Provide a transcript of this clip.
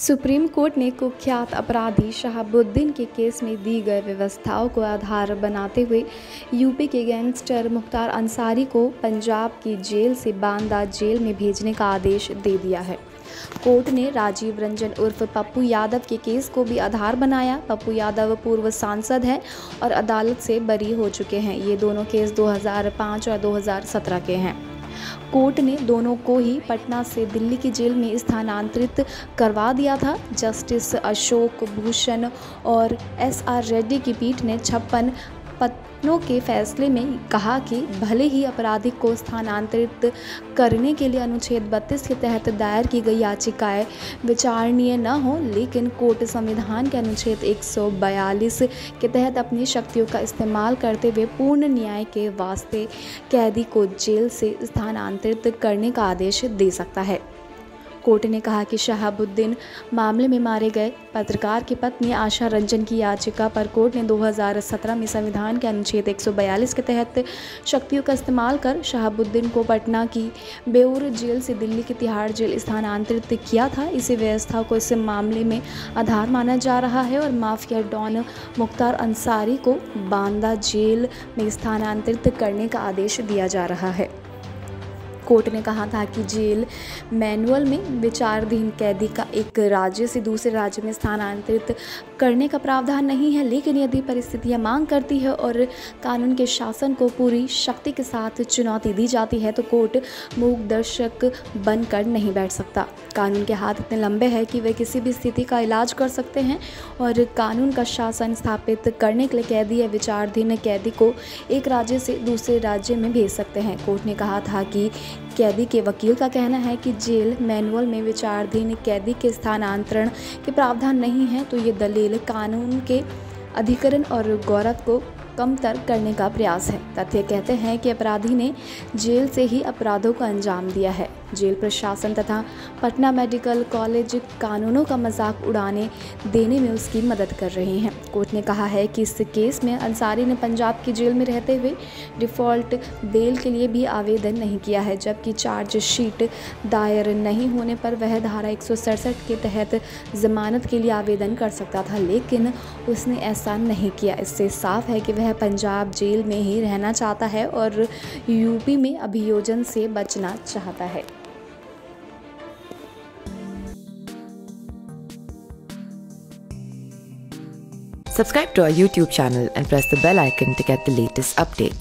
Supreme court ने कुख्यात अपराधी शहाबुद्दीन के केस में दी गई व्यवस्थाओं को आधार बनाते हुए यूपी के गैंगस्टर मुख्तार अंसारी को पंजाब की जेल से बांदा जेल में भेजने का आदेश दे दिया है। कोर्ट ने राजीव रंजन उर्फ पप्पू यादव के केस को भी आधार बनाया। पप्पू यादव पूर्व सांसद हैं और अदालत से बरी हो चुके हैं। ये दोनों केस 2005 और 2017 के हैं। कोर्ट ने दोनों को ही पटना से दिल्ली की जेल में स्थानांतरित करवा दिया था। जस्टिस अशोक भूषण और एस.आर. रेड्डी की पीठ ने 56 पन्नों के फैसले में कहा कि भले ही अपराधी को स्थानांतरित करने के लिए अनुच्छेद 32 के तहत दायर की गई याचिकाएं विचारणीय न हो, लेकिन कोर्ट संविधान के अनुच्छेद 142 के तहत अपनी शक्तियों का इस्तेमाल करते हुए पूर्ण न्याय के वास्ते कैदी को जेल से स्थानांतरित करने का आदेश दे सकता है। कोर्ट ने कहा कि शहाबुद्दीन मामले में मारे गए पत्रकार की पत्नी आशा रंजन की याचिका पर कोर्ट ने 2017 में संविधान के अनुच्छेद 142 के तहत शक्तियों का इस्तेमाल कर शहाबुद्दीन को पटना की बेऊर जेल से दिल्ली की तिहाड़ जेल स्थानांतरित किया था। इसी व्यवस्था को इस मामले में आधार माना जा रहा है और माफिया डॉन मुख्तार अंसारी को बांदा जेल में स्थानांतरित करने का आदेश दिया जा रहा है। कोर्ट ने कहा था कि जेल मैनुअल में विचाराधीन कैदी का एक राज्य से दूसरे राज्य में स्थानांतरित करने का प्रावधान नहीं है, लेकिन यदि परिस्थितियां मांग करती है और कानून के शासन को पूरी शक्ति के साथ चुनौती दी जाती है तो कोर्ट मूक दर्शक बनकर नहीं बैठ सकता। कानून के हाथ इतने लंबे हैं कि वे किसी भी स्थिति का इलाज कर सकते हैं और कानून का शासन स्थापित करने के लिए कैदी या विचाराधीन कैदी को एक राज्य से दूसरे राज्य में भेज सकते हैं। कोर्ट ने कहा था कि कैदी के वकील का कहना है कि जेल मैनुअल में विचाराधीन कैदी के स्थानांतरण के प्रावधान नहीं है, तो ये दलील कानून के अधिकरण और गौरव को कमतर करने का प्रयास है। तथ्य कहते हैं कि अपराधी ने जेल से ही अपराधों को अंजाम दिया है। जेल प्रशासन तथा पटना मेडिकल कॉलेज कानूनों का मजाक उड़ाने देने में उसकी मदद कर रहे हैं। कोर्ट ने कहा है कि इस केस में अंसारी ने पंजाब की जेल में रहते हुए डिफ़ॉल्ट बेल के लिए भी आवेदन नहीं किया है, जबकि चार्जशीट दायर नहीं होने पर वह धारा 167 के तहत जमानत के लिए आवेदन कर सकता था, लेकिन उसने ऐसा नहीं किया। इससे साफ है कि वह पंजाब जेल में ही रहना चाहता है और यूपी में अभियोजन से बचना चाहता है। Subscribe to our YouTube channel and press the bell icon to get the latest updates.